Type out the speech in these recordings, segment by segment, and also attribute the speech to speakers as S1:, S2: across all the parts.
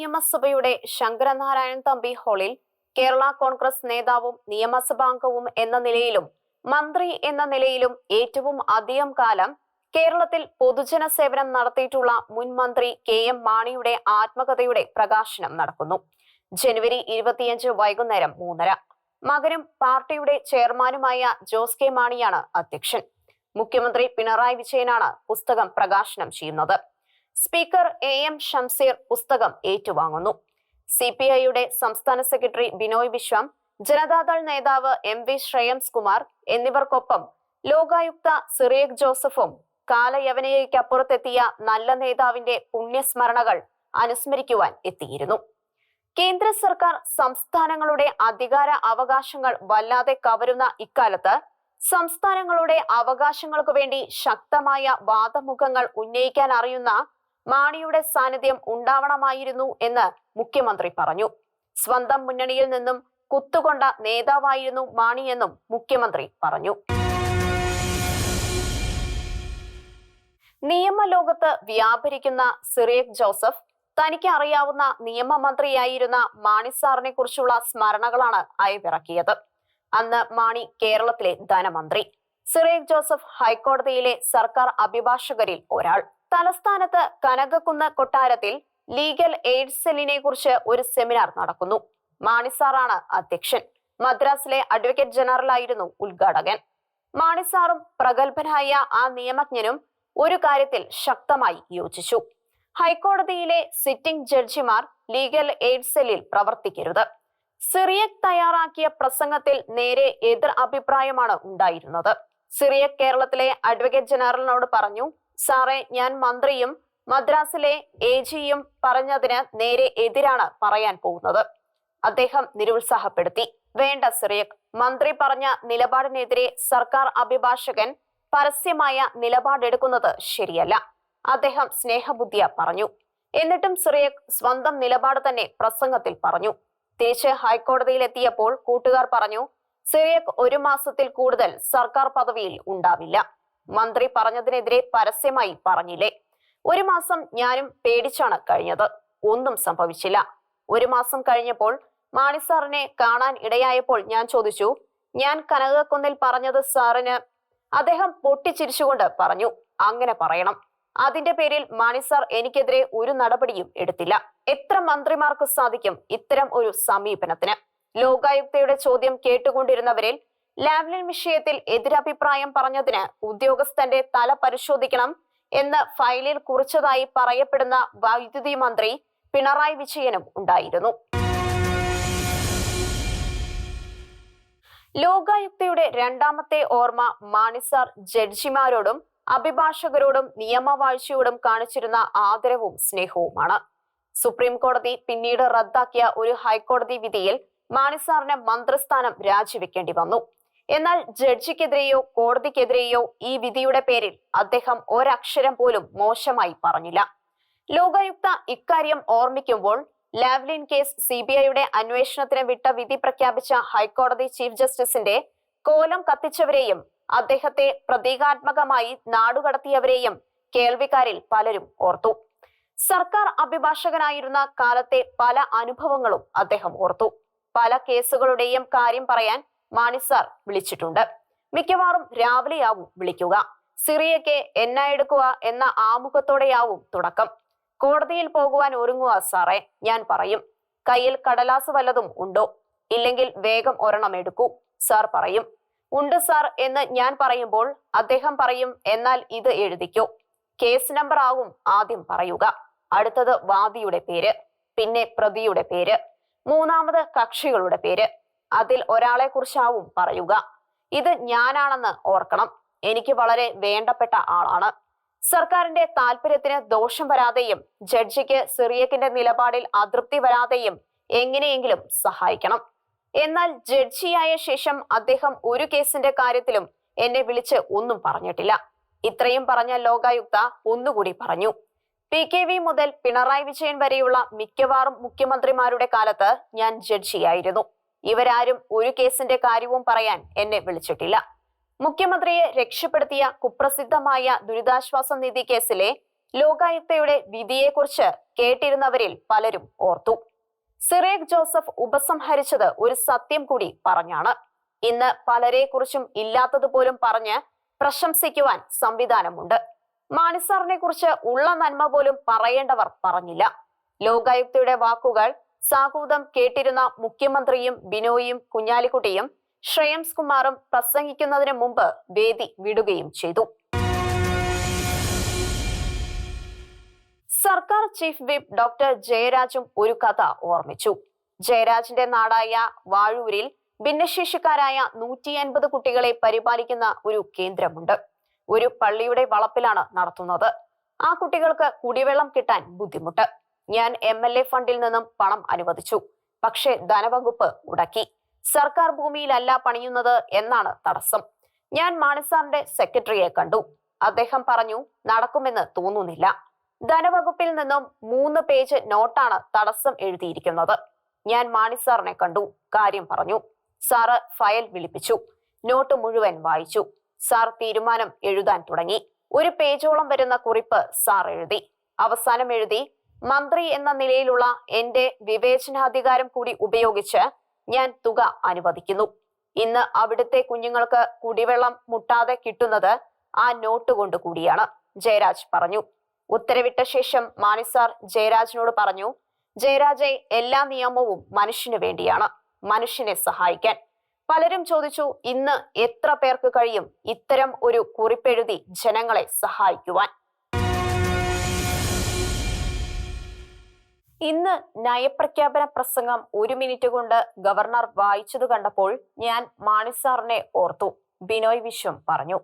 S1: നിയമസഭയുടെ ശങ്കരനാരായണൻ തമ്പി ഹാളിൽ കേരള കോൺഗ്രസ് നേതാവും നിയമസഭാംഗവും എന്ന നിലയിലും മന്ത്രി എന്ന നിലയിലും ഏറ്റവും അധികം കാലം കേരളത്തിൽ പൊതുജന സേവനം നടത്തിയിട്ടുള്ള മുൻ മന്ത്രി KM മാണിയുടെ ആത്മകഥയുടെ പ്രകാശനം നടക്കുന്നു. ജനുവരി 25 വൈകുന്നേരം 3:30. മകനും പാർട്ടിയുടെ ചെയർമാനുമായ ജോസ് കെ മാണിയാണ് അധ്യക്ഷൻ. മുഖ്യമന്ത്രി പിണറായി വിജയനാണ് പുസ്തകം പ്രകാശനം ചെയ്യുന്നത്. സ്പീക്കർ AM ഷംസീർ പുസ്തകം ഏറ്റുവാങ്ങുന്നു. CPIയുടെ സംസ്ഥാന സെക്രട്ടറി ബിനോയ് വിശ്വം, ജനതാദൾ നേതാവ് MV ശ്രേയംസ് കുമാർ എന്നിവർക്കൊപ്പം ലോകായുക്ത സിറിയക് ജോസഫും കാലയവനികയ്ക്കപ്പുറത്തെത്തിയ നല്ല നേതാവിന്റെ പുണ്യസ്മരണകൾ അനുസ്മരിക്കുവാൻ എത്തിയിരുന്നു. കേന്ദ്ര സർക്കാർ സംസ്ഥാനങ്ങളുടെ അധികാര അവകാശങ്ങൾ വല്ലാതെ കവരുന്ന ഇക്കാലത്ത് സംസ്ഥാനങ്ങളുടെ അവകാശങ്ങൾക്കു വേണ്ടി ശക്തമായ വാദമുഖങ്ങൾ ഉന്നയിക്കാൻ അറിയുന്ന മാണിയുടെ സാന്നിധ്യം ഉണ്ടാവണമായിരുന്നു എന്ന് മുഖ്യമന്ത്രി പറഞ്ഞു. സ്വന്തം മുന്നണിയിൽ നിന്നും കുത്തുകൊണ്ട നേതാവായിരുന്നു മാണിയെന്നും മുഖ്യമന്ത്രി പറഞ്ഞു. നിയമലോകത്ത് വ്യാപരിക്കുന്ന സിറിയക് ജോസഫ് തനിക്ക് അറിയാവുന്ന നിയമമന്ത്രിയായിരുന്ന മാണി സാറിനെ കുറിച്ചുള്ള സ്മരണകളാണ് അയവിറക്കിയത്. അന്ന് മാണി കേരളത്തിലെ ധനമന്ത്രി. സിറിയക് ജോസഫ് ഹൈക്കോടതിയിലെ സർക്കാർ അഭിഭാഷകരിൽ ഒരാൾ. തലസ്ഥാനത്ത് കനകക്കുന്ന് കൊട്ടാരത്തിൽ ലീഗൽ എയ്ഡ് സെല്ലിനെ കുറിച്ച് ഒരു സെമിനാർ നടക്കുന്നു. മാണി സാറാണ് അധ്യക്ഷൻ. മദ്രാസിലെ അഡ്വക്കേറ്റ് ജനറൽ ആയിരുന്നു ഉദ്ഘാടകൻ. മാണി സാറും പ്രഗത്ഭനായ ആ നിയമജ്ഞനും ഒരു കാര്യത്തിൽ ശക്തമായി യോജിച്ചു. ഹൈക്കോടതിയിലെ സിറ്റിംഗ് ജഡ്ജിമാർ ലീഗൽ എയ്ഡ് സെല്ലിൽ പ്രവർത്തിക്കരുത്. സിറിയക് തയ്യാറാക്കിയ പ്രസംഗത്തിൽ നേരെ എതിർ അഭിപ്രായമാണ് ഉണ്ടായിരുന്നത്. സിറിയക് കേരളത്തിലെ അഡ്വക്കേറ്റ് ജനറലിനോട് പറഞ്ഞു, സാറേ, ഞാൻ മന്ത്രിയും മദ്രാസിലെ AGയും പറഞ്ഞതിന് നേരെ എതിരാണ് പറയാൻ പോകുന്നത്. അദ്ദേഹം നിരുത്സാഹപ്പെടുത്തി. വേണ്ട സിറിയക്, മന്ത്രി പറഞ്ഞ നിലപാടിനെതിരെ സർക്കാർ അഭിഭാഷകൻ പരസ്യമായ നിലപാടെടുക്കുന്നത് ശരിയല്ല. അദ്ദേഹം സ്നേഹബുദ്ധിയ പറഞ്ഞു. എന്നിട്ടും സിറിയക് സ്വന്തം നിലപാട് തന്നെ പ്രസംഗത്തിൽ പറഞ്ഞു. തിരിച്ച് ഹൈക്കോടതിയിലെത്തിയപ്പോൾ കൂട്ടുകാർ പറഞ്ഞു, സിറിയക് 1 മാസത്തിൽ കൂടുതൽ സർക്കാർ പദവിയിൽ ഉണ്ടാവില്ല. മന്ത്രി പറഞ്ഞതിനെതിരെ പരസ്യമായി പറഞ്ഞില്ലേ? 1 മാസം ഞാനും പേടിച്ചാണ് കഴിഞ്ഞത്. ഒന്നും സംഭവിച്ചില്ല. 1 മാസം കഴിഞ്ഞപ്പോൾ മാണി സാറിനെ കാണാൻ ഇടയായപ്പോൾ ഞാൻ ചോദിച്ചു, ഞാൻ കനകക്കുന്നിൽ പറഞ്ഞത് സാറിന്? അദ്ദേഹം പൊട്ടിച്ചിരിച്ചുകൊണ്ട് പറഞ്ഞു, അങ്ങനെ പറയണം. അതിന്റെ പേരിൽ മാണി സാർ എനിക്കെതിരെ ഒരു നടപടിയും എടുത്തില്ല. എത്ര മന്ത്രിമാർക്ക് സാധിക്കും ഇത്തരം ഒരു സമീപനത്തിന്? ലോകായുക്തയുടെ ചോദ്യം കേട്ടുകൊണ്ടിരുന്നവരിൽ ലാവ്ലിൻ വിഷയത്തിൽ എതിരഭിപ്രായം പറഞ്ഞതിന് ഉദ്യോഗസ്ഥന്റെ തല പരിശോധിക്കണം എന്ന് ഫയലിൽ കുറിച്ചതായി പറയപ്പെടുന്ന വൈദ്യുതി മന്ത്രി പിണറായി വിജയനും ഉണ്ടായിരുന്നു. ലോകായുക്തയുടെ 2ാമത്തെ ഓർമ്മ മാണി സാർ ജഡ്ജിമാരോടും അഭിഭാഷകരോടും നിയമവാഴ്ചയോടും കാണിച്ചിരുന്ന ആദരവും സ്നേഹവുമാണ്. സുപ്രീം കോടതി പിന്നീട് റദ്ദാക്കിയ ഒരു ഹൈക്കോടതി വിധിയിൽ മാണി സാറിന് മന്ത്രിസ്ഥാനം രാജിവെക്കേണ്ടി വന്നു. എന്നാൽ ജഡ്ജിക്കെതിരെയോ കോടതിക്കെതിരെയോ ഈ വിധിയുടെ പേരിൽ അദ്ദേഹം ഒരക്ഷരം പോലും മോശമായി പറഞ്ഞില്ല. ലോകായുക്ത ഇക്കാര്യം ഓർമ്മിക്കുമ്പോൾ ലാവ്ലിൻ കേസ് CBIയുടെ അന്വേഷണത്തിന് വിട്ട വിധി പ്രഖ്യാപിച്ച ഹൈക്കോടതി ചീഫ് ജസ്റ്റിസിന്റെ കോലം കത്തിച്ചവരെയും അദ്ദേഹത്തെ പ്രതീകാത്മകമായി നാടുകടത്തിയവരെയും കേൾവിക്കാരിൽ പലരും ഓർത്തു. സർക്കാർ അഭിഭാഷകനായിരുന്ന കാലത്തെ പല അനുഭവങ്ങളും അദ്ദേഹം ഓർത്തു. പല കേസുകളുടെയും കാര്യം പറയാൻ മാണി സാർ വിളിച്ചിട്ടുണ്ട്. മിക്കവാറും രാവിലെയാവും വിളിക്കുക. സിറിയയ്ക്ക് എണ്ണ എടുക്കുക എന്ന ആമുഖത്തോടെയാവും തുടക്കം. കോടതിയിൽ പോകുവാൻ ഒരുങ്ങുക സാറേ, ഞാൻ പറയും. കയ്യിൽ കടലാസ് വല്ലതും ഉണ്ടോ? ഇല്ലെങ്കിൽ വേഗം ഒരെണ്ണം എടുക്കൂ. സാർ പറയും. ഉണ്ട് സാർ എന്ന് ഞാൻ പറയുമ്പോൾ അദ്ദേഹം പറയും, എന്നാൽ ഇത് എഴുതിക്കോ. കേസ് നമ്പർ ആവും ആദ്യം പറയുക. അടുത്തത് വാദിയുടെ പേര്, പിന്നെ പ്രതിയുടെ പേര്, 3ാമത് കക്ഷികളുടെ പേര്. അതിൽ ഒരാളെ കുറിച്ചാവും പറയുക. ഇത് ഞാനാണെന്ന് ഓർക്കണം. എനിക്ക് വളരെ വേണ്ടപ്പെട്ട ആളാണ്. സർക്കാരിന്റെ താല്പര്യത്തിന് ദോഷം വരാതെയും ജഡ്ജിക്ക് സിറിയക്കിന്റെ നിലപാടിൽ അതൃപ്തി വരാതെയും എങ്ങനെയെങ്കിലും സഹായിക്കണം. എന്നാൽ ജഡ്ജിയായ ശേഷം അദ്ദേഹം ഒരു കേസിന്റെ കാര്യത്തിലും എന്നെ വിളിച്ച് ഒന്നും പറഞ്ഞിട്ടില്ല. ഇത്രയും പറഞ്ഞ ലോകായുക്ത ഒന്നുകൂടി പറഞ്ഞു, PKV മുതൽ പിണറായി വിജയൻ വരെയുള്ള മിക്കവാറും മുഖ്യമന്ത്രിമാരുടെ കാലത്ത് ഞാൻ ജഡ്ജിയായിരുന്നു. ഇവരാരും ഒരു കേസിന്റെ കാര്യവും പറയാൻ എന്നെ വിളിച്ചിട്ടില്ല. മുഖ്യമന്ത്രിയെ രക്ഷപ്പെടുത്തിയ കുപ്രസിദ്ധമായ ദുരിതാശ്വാസ നിധി കേസിലെ ലോകായുക്തയുടെ വിധിയെക്കുറിച്ച് കേട്ടിരുന്നവരിൽ പലരും ഓർത്തു. സിറിയക് ജോസഫ് ഉപസംഹരിച്ചത് ഒരു സത്യം കൂടി പറഞ്ഞാണ്. ഇന്ന് പലരെക്കുറിച്ചും ഇല്ലാത്തതുപോലും പറഞ്ഞ് പ്രശംസിക്കുവാൻ സംവിധാനമുണ്ട്. മാണിസാറിനെ കുറിച്ച് ഉള്ള നന്മ പോലും പറയേണ്ടവർ പറഞ്ഞില്ല. ലോകായുക്തയുടെ വാക്കുകൾ സാഹൂതം കേട്ടിരുന്ന മുഖ്യമന്ത്രിയും ബിനോയും കുഞ്ഞാലിക്കുട്ടിയും ശ്രേയംസ് കുമാറും പ്രസംഗിക്കുന്നതിന് മുമ്പ് വേദി വിടുകയും ചെയ്തു. സർക്കാർ ചീഫ് വിപ്പ് ഡോക്ടർ ജയരാജും ഒരു കഥ ഓർമ്മിച്ചു. ജയരാജിന്റെ നാടായ വാഴൂരിൽ ഭിന്നശേഷിക്കാരായ 150 കുട്ടികളെ പരിപാലിക്കുന്ന ഒരു കേന്ദ്രമുണ്ട്. ഒരു പള്ളിയുടെ വളപ്പിലാണ് നടത്തുന്നത്. ആ കുട്ടികൾക്ക് കുടിവെള്ളം കിട്ടാൻ ബുദ്ധിമുട്ട്. ഞാൻ MLA ഫണ്ടിൽ നിന്നും പണം അനുവദിച്ചു. പക്ഷേ ധനവകുപ്പ് മുടക്കി. സർക്കാർ ഭൂമിയിലല്ല പണിയുന്നത് എന്നാണ് തടസ്സം. ഞാൻ മാണിസാറിന്റെ സെക്രട്ടറിയെ കണ്ടു. അദ്ദേഹം പറഞ്ഞു, നടക്കുമെന്ന് തോന്നുന്നില്ല. ധനവകുപ്പിൽ നിന്നും 3 പേജ് നോട്ടാണ് തടസ്സം എഴുതിയിരിക്കുന്നത്. ഞാൻ മാണിസാറിനെ കണ്ടു, കാര്യം പറഞ്ഞു. സാറ് ഫയൽ വിളിപ്പിച്ചു. നോട്ട് മുഴുവൻ വായിച്ചു. സാർ തീരുമാനം എഴുതാൻ തുടങ്ങി. 1 പേജോളം വരുന്ന കുറിപ്പ് സാർ എഴുതി. അവസാനം എഴുതി, മന്ത്രി എന്ന നിലയിലുള്ള എന്റെ വിവേചനാധികാരം കൂടി ഉപയോഗിച്ച് ഞാൻ തുക അനുവദിക്കുന്നു. ഇന്ന് അവിടുത്തെ കുഞ്ഞുങ്ങൾക്ക് കുടിവെള്ളം മുട്ടാതെ കിട്ടുന്നത് ആ നോട്ട് കൊണ്ട് കൂടിയാണ്, ജയരാജ് പറഞ്ഞു. ഉത്തരവിട്ട ശേഷം മാണിസാർ ജയരാജിനോട് പറഞ്ഞു, ജയരാജെ, എല്ലാ നിയമവും മനുഷ്യന് വേണ്ടിയാണ്, മനുഷ്യനെ സഹായിക്കാൻ. പലരും ചോദിച്ചു, ഇന്ന് എത്ര പേർക്ക് കഴിയും ഇത്തരം ഒരു കുറിപ്പെഴുതി ജനങ്ങളെ സഹായിക്കുവാൻ? ഇന്ന് നയപ്രഖ്യാപന പ്രസംഗം 1 മിനിറ്റ് കൊണ്ട് ഗവർണർ വായിച്ചത് കണ്ടപ്പോൾ ഞാൻ മാണിസാറിനെ ഓർത്തു, ബിനോയ് വിശ്വം പറഞ്ഞു.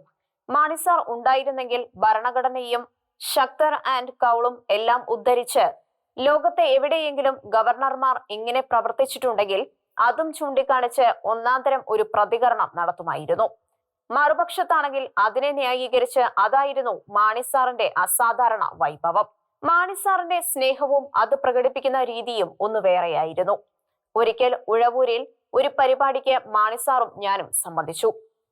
S1: മാണിസാർ ഉണ്ടായിരുന്നെങ്കിൽ ഭരണഘടനയും ശക്തർ ആൻഡ് കൗളും എല്ലാം ഉദ്ധരിച്ച് ലോകത്തെ എവിടെയെങ്കിലും ഗവർണർമാർ ഇങ്ങനെ പ്രവർത്തിച്ചിട്ടുണ്ടെങ്കിൽ അതും ചൂണ്ടിക്കാണിച്ച് ഒന്നാന്തരം ഒരു പ്രതികരണം നടത്തുമായിരുന്നു. മറുപക്ഷത്താണെങ്കിൽ അതിനെ ന്യായീകരിച്ച് അതായിരുന്നു മാണിസാറിന്റെ അസാധാരണ വൈഭവം. മാണിസാറിന്റെ സ്നേഹവും അത് പ്രകടിപ്പിക്കുന്ന രീതിയും ഒന്ന് വേറെയായിരുന്നു. ഒരിക്കൽ ഉഴവൂരിൽ ഒരു പരിപാടിക്ക് മാണിസാറും ഞാനും സംബന്ധിച്ചു.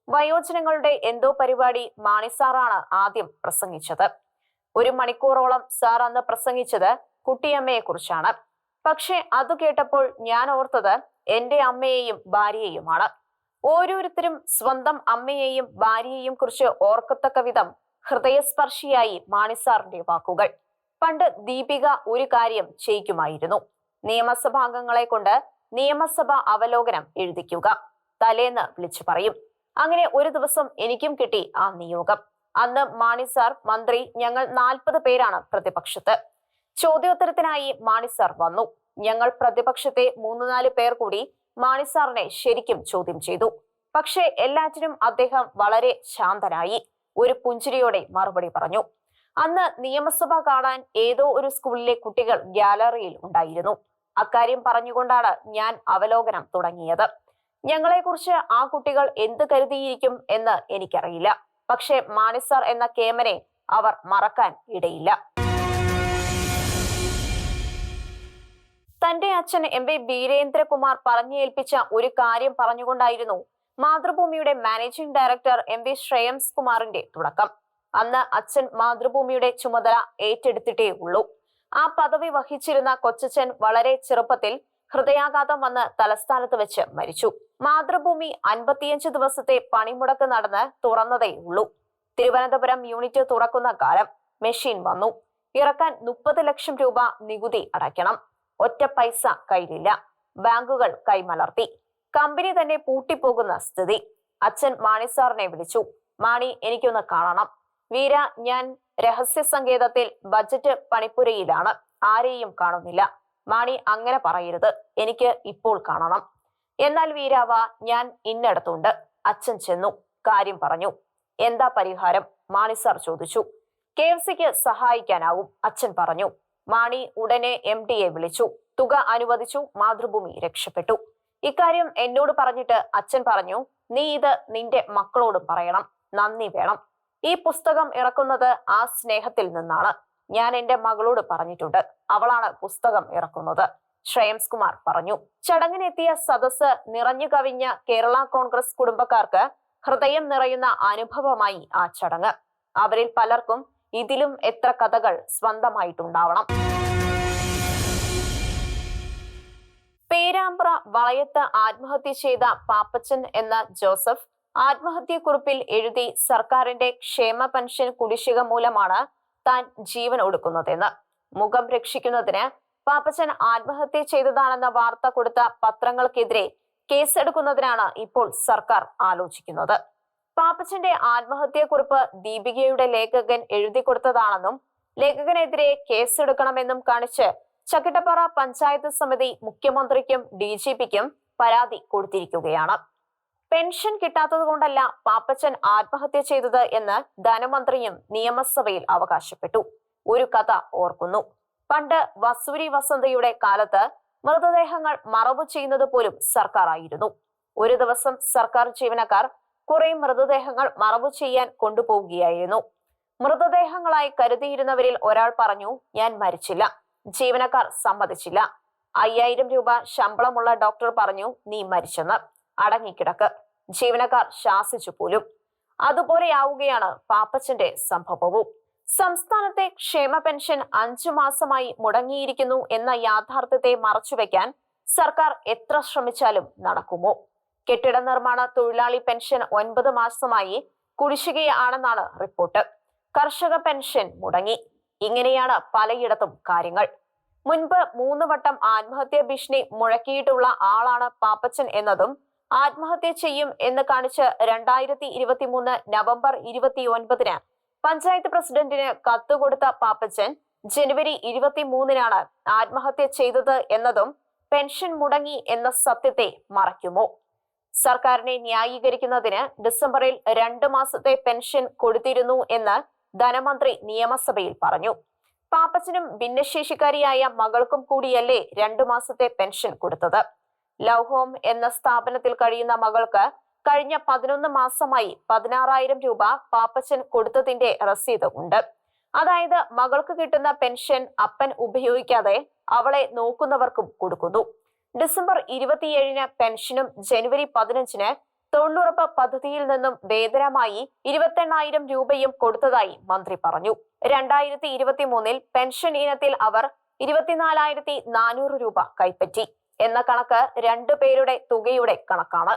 S1: വയോജനങ്ങളുടെ എന്തോ പരിപാടി മാണിസാറാണ് ആദ്യം പ്രസംഗിച്ചത്. 1 മണിക്കൂറോളം സാർ അന്ന് പ്രസംഗിച്ചത് കുട്ടിയമ്മയെ കുറിച്ചാണ്. പക്ഷെ അത് കേട്ടപ്പോൾ ഞാൻ ഓർത്തത് എന്റെ അമ്മയെയും ഭാര്യയെയുമാണ്. ഓരോരുത്തരും സ്വന്തം അമ്മയെയും ഭാര്യയെയും കുറിച്ച് ഓർക്കത്തക്ക വിധം ഹൃദയസ്പർശിയായി മാണിസാറിന്റെ വാക്കുകൾ. പണ്ട് ദീപിക ഒരു കാര്യം ചെയ്യിക്കുമായിരുന്നു. നിയമസഭാംഗങ്ങളെ കൊണ്ട് നിയമസഭ അവലോകനം എഴുതിക്കുക, തലേന്ന് വിളിച്ചു പറയും. അങ്ങനെ ഒരു ദിവസം എനിക്കും കിട്ടി ആ നിയോഗം. അന്ന് മാണിസാർ, മന്ത്രി, ഞങ്ങൾ 40 പേരാണ് പ്രതിപക്ഷത്ത്. ചോദ്യോത്തരത്തിനായി മാണിസാർ വന്നു. ഞങ്ങൾ പ്രതിപക്ഷത്തെ 3-4 പേർ കൂടി മാണിസാറിനെ ശരിക്കും ചോദ്യം ചെയ്തു. പക്ഷേ എല്ലാറ്റിനും അദ്ദേഹം വളരെ ശാന്തനായി ഒരു പുഞ്ചിരിയോടെ മറുപടി പറഞ്ഞു. അന്ന് നിയമസഭ കാണാൻ ഏതോ ഒരു സ്കൂളിലെ കുട്ടികൾ ഗ്യാലറിയിൽ ഉണ്ടായിരുന്നു. അക്കാര്യം പറഞ്ഞുകൊണ്ടാണ് ഞാൻ അവലോകനം തുടങ്ങിയത്. ഞങ്ങളെക്കുറിച്ച് ആ കുട്ടികൾ എന്ത് കരുതിയിരിക്കും എന്ന് എനിക്കറിയില്ല. പക്ഷെ മാണിസാർ എന്ന കേമനെ അവർ മറക്കാൻ ഇടയില്ല. തന്റെ അച്ഛൻ MV വീരേന്ദ്രകുമാർ പറഞ്ഞേൽപ്പിച്ച ഒരു കാര്യം പറഞ്ഞുകൊണ്ടായിരുന്നു മാതൃഭൂമിയുടെ മാനേജിംഗ് ഡയറക്ടർ MV ശ്രേയംസ് കുമാറിന്റെ തുടക്കം. അന്ന് അച്ഛൻ മാതൃഭൂമിയുടെ ചുമതല ഏറ്റെടുത്തിട്ടേ ഉള്ളൂ. ആ പദവി വഹിച്ചിരുന്ന കൊച്ചച്ഛൻ വളരെ ചെറുപ്പത്തിൽ ഹൃദയാഘാതം വന്ന് തലസ്ഥാനത്ത് വെച്ച് മരിച്ചു. മാതൃഭൂമി 55 ദിവസത്തെ പണിമുടക്ക് നടന്ന് തുറന്നതേ ഉള്ളൂ. തിരുവനന്തപുരം യൂണിറ്റ് തുറക്കുന്ന കാലം മെഷീൻ വന്നു. ഇറക്കാൻ 30 ലക്ഷം രൂപ നികുതി അടയ്ക്കണം. ഒറ്റ പൈസ കയ്യിലില്ല. ബാങ്കുകൾ കൈമലർത്തി. കമ്പനി തന്നെ പൂട്ടിപ്പോകുന്ന സ്ഥിതി. അച്ഛൻ മാണിസാറിനെ വിളിച്ചു. മാണി, എനിക്കൊന്ന് കാണണം. വീര, ഞാൻ രഹസ്യ സങ്കേതത്തിൽ ബജറ്റ് പണിപ്പുരയിലാണ്, ആരെയും കാണുന്നില്ല. മാണി, അങ്ങനെ പറയരുത്, എനിക്ക് ഇപ്പോൾ കാണണം. എന്നാൽ വീരാവ, ഞാൻ ഇന്നടത്തുണ്ട്. അച്ഛൻ ചെന്നു, കാര്യം പറഞ്ഞു. എന്താ പരിഹാരം? മാണിസാർ ചോദിച്ചു. KFCക്ക് സഹായിക്കാനാവും, അച്ഛൻ പറഞ്ഞു. മാണി ഉടനെ MDയെ വിളിച്ചു. തുക അനുവദിച്ചു. മാതൃഭൂമി രക്ഷപ്പെട്ടു. ഇക്കാര്യം എന്നോട് പറഞ്ഞിട്ട് അച്ഛൻ പറഞ്ഞു, നീ ഇത് നിന്റെ മക്കളോടും പറയണം. നന്ദി വേണം. ഈ പുസ്തകം ഇറക്കുന്നത് ആ സ്നേഹത്തിൽ നിന്നാണ്. ഞാൻ എന്റെ മകളോട് പറഞ്ഞിട്ടുണ്ട്, അവളാണ് പുസ്തകം ഇറക്കുന്നത്, ശ്രേയംസ് കുമാർ പറഞ്ഞു. ചടങ്ങിനെത്തിയ സദസ്സ് നിറഞ്ഞു കവിഞ്ഞ കേരള കോൺഗ്രസ് കുടുംബക്കാർക്ക് ഹൃദയം നിറയുന്ന അനുഭവമായി ആ ചടങ്ങ്. അവരിൽ പലർക്കും ഇതിലും എത്ര കഥകൾ സ്വന്തമായിട്ടുണ്ടാവണം. പേരാമ്പ്ര വളയത്ത് ആത്മഹത്യ ചെയ്ത പാപ്പച്ചൻ എന്ന ജോസഫ് ആത്മഹത്യക്കുറിപ്പിൽ എഴുതി സർക്കാരിന്റെ ക്ഷേമ പെൻഷൻ കുടിശ്ശിക മൂലമാണ് താൻ ജീവൻ ഒടുക്കുന്നതെന്ന്. മുഖം രക്ഷിക്കുന്നതിന് പാപ്പച്ചൻ ആത്മഹത്യ ചെയ്തതാണെന്ന വാർത്ത കൊടുത്ത പത്രങ്ങൾക്കെതിരെ കേസെടുക്കുന്നതിനാണ് ഇപ്പോൾ സർക്കാർ ആലോചിക്കുന്നത്. പാപ്പച്ചന്റെ ആത്മഹത്യക്കുറിപ്പ് ദീപികയുടെ ലേഖകൻ എഴുതി കൊടുത്തതാണെന്നും ലേഖകനെതിരെ കേസെടുക്കണമെന്നും കാണിച്ച് ചക്കിട്ടപ്പാറ പഞ്ചായത്ത് സമിതി മുഖ്യമന്ത്രിക്കും DGPക്കും പരാതി കൊടുത്തിരിക്കുകയാണ്. പെൻഷൻ കിട്ടാത്തതുകൊണ്ടല്ല പാപ്പച്ചൻ ആത്മഹത്യ ചെയ്തത് എന്ന് ധനമന്ത്രിയും നിയമസഭയിൽ അവകാശപ്പെട്ടു. ഒരു കഥ ഓർക്കുന്നു. പണ്ട് വസൂരി വസന്തയുടെ കാലത്ത് മൃതദേഹങ്ങൾ മറവു ചെയ്യുന്നത് പോലും സർക്കാർ ആയിരുന്നു. ഒരു ദിവസം സർക്കാർ ജീവനക്കാർ കുറെ മൃതദേഹങ്ങൾ മറവു ചെയ്യാൻ കൊണ്ടുപോവുകയായിരുന്നു. മൃതദേഹങ്ങളായി കരുതിയിരുന്നവരിൽ ഒരാൾ പറഞ്ഞു, ഞാൻ മരിച്ചില്ല. ജീവനക്കാർ സമ്മതിച്ചില്ല. 5000 രൂപ ശമ്പളമുള്ള ഡോക്ടർ പറഞ്ഞു, നീ മരിച്ചെന്ന്, അടങ്ങിക്കിടക്ക്. ജീവനക്കാർ ശാസിച്ചു പോലും. അതുപോലെയാവുകയാണ് പാപ്പച്ചന്റെ സംഭവവും. സംസ്ഥാനത്തെ ക്ഷേമ പെൻഷൻ 5 മാസമായി മുടങ്ങിയിരിക്കുന്നു എന്ന യാഥാർത്ഥ്യത്തെ മറച്ചുവെക്കാൻ സർക്കാർ എത്ര ശ്രമിച്ചാലും നടക്കുമോ? കെട്ടിട നിർമ്മാണ തൊഴിലാളി പെൻഷൻ 9 മാസമായി കുടിശ്ശികയാണെന്നാണ് റിപ്പോർട്ട്. കർഷക പെൻഷൻ മുടങ്ങി. ഇങ്ങനെയാണ് പലയിടത്തും കാര്യങ്ങൾ. മുൻപ് 3 വട്ടം ആത്മഹത്യാ ഭീഷണി മുഴക്കിയിട്ടുള്ള ആളാണ് പാപ്പച്ചൻ എന്നതും ആത്മഹത്യ ചെയ്യും എന്ന് കാണിച്ച് 2023 നവംബർ 29 പഞ്ചായത്ത് പ്രസിഡന്റിന് കത്ത് കൊടുത്ത പാപ്പച്ചൻ ജനുവരി 23 ആത്മഹത്യ ചെയ്തത് എന്നതും പെൻഷൻ മുടങ്ങി എന്ന സത്യത്തെ മറയ്ക്കുമോ? സർക്കാരിനെ ന്യായീകരിക്കുന്നതിന് ഡിസംബറിൽ 2 മാസത്തെ പെൻഷൻ കൊടുത്തിരുന്നു എന്ന് ധനമന്ത്രി നിയമസഭയിൽ പറഞ്ഞു. പാപ്പച്ചനും ഭിന്നശേഷിക്കാരിയായ മകൾക്കും കൂടിയല്ലേ 2 മാസത്തെ പെൻഷൻ കൊടുത്തത്? ലവ് ഹോം എന്ന സ്ഥാപനത്തിൽ കഴിയുന്ന മകൾക്ക് കഴിഞ്ഞ 11 മാസമായി 16,000 രൂപ പാപ്പച്ചൻ കൊടുത്തതിന്റെ രസീത് ഉണ്ട്. അതായത് മകൾക്ക് കിട്ടുന്ന പെൻഷൻ അപ്പൻ ഉപയോഗിക്കാതെ അവളെ നോക്കുന്നവർക്കും കൊടുക്കുന്നു. ഡിസംബർ 27 പെൻഷനും ജനുവരി 15 തൊഴിലുറപ്പ് പദ്ധതിയിൽ നിന്നും വേതനമായി 28,000 രൂപയും കൊടുത്തതായി മന്ത്രി പറഞ്ഞു. 2023 പെൻഷൻ ഇനത്തിൽ അവർ 24,400 രൂപ കൈപ്പറ്റി എന്ന കണക്ക് 2 പേരുടെ തുകയുടെ കണക്കാണ്.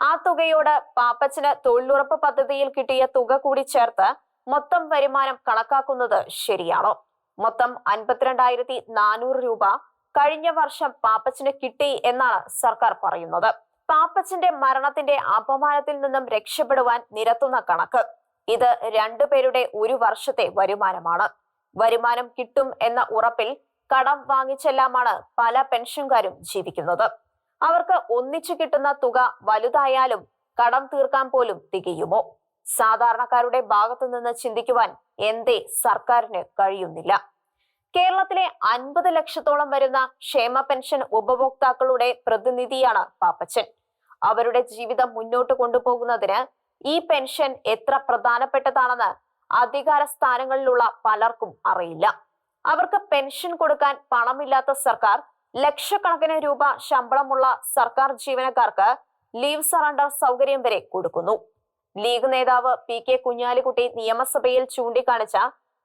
S1: ആ തുകയോട് പാപ്പച്ചന് തൊഴിലുറപ്പ് പദ്ധതിയിൽ കിട്ടിയ തുക കൂടി ചേർത്ത് മൊത്തം വരുമാനം കണക്കാക്കുന്നത് ശരിയാണോ? മൊത്തം 52,400 രൂപ കഴിഞ്ഞ വർഷം പാപ്പച്ചന് കിട്ടി എന്നാണ് സർക്കാർ പറയുന്നത്. പാപ്പച്ചന്റെ മരണത്തിന്റെ അപമാനത്തിൽ നിന്നും രക്ഷപ്പെടുവാൻ നിരത്തുന്ന കണക്ക്. ഇത് 2 പേരുടെ ഒരു വർഷത്തെ വരുമാനമാണ്. വരുമാനം കിട്ടും എന്ന ഉറപ്പിൽ കടം വാങ്ങിച്ചെല്ലാമാണ് പല പെൻഷൻകാരും ജീവിക്കുന്നത്. അവർക്ക് ഒന്നിച്ചു കിട്ടുന്ന തുക വലുതായാലും കടം തീർക്കാൻ പോലും തികയുമോ? സാധാരണക്കാരുടെ ഭാഗത്തു നിന്ന് ചിന്തിക്കുവാൻ എന്തേ സർക്കാരിന് കഴിയുന്നില്ല? കേരളത്തിലെ 50 ലക്ഷത്തോളം വരുന്ന ക്ഷേമ പെൻഷൻ ഉപഭോക്താക്കളുടെ പ്രതിനിധിയാണ് പാപ്പച്ചൻ. അവരുടെ ജീവിതം മുന്നോട്ട് കൊണ്ടുപോകുന്നതിന് ഈ പെൻഷൻ എത്ര പ്രധാനപ്പെട്ടതാണെന്ന് അധികാര സ്ഥാനങ്ങളിലുള്ള പലർക്കും അറിയില്ല. അവർക്ക് പെൻഷൻ കൊടുക്കാൻ പണമില്ലാത്ത സർക്കാർ ലക്ഷക്കണക്കിന് രൂപ ശമ്പളമുള്ള സർക്കാർ ജീവനക്കാർക്ക് ലീവ് സറണ്ടർ സൗകര്യം വരെ കൊടുക്കുന്നു. ലീഗ് നേതാവ് PK കുഞ്ഞാലിക്കുട്ടി നിയമസഭയിൽ ചൂണ്ടിക്കാണിച്ച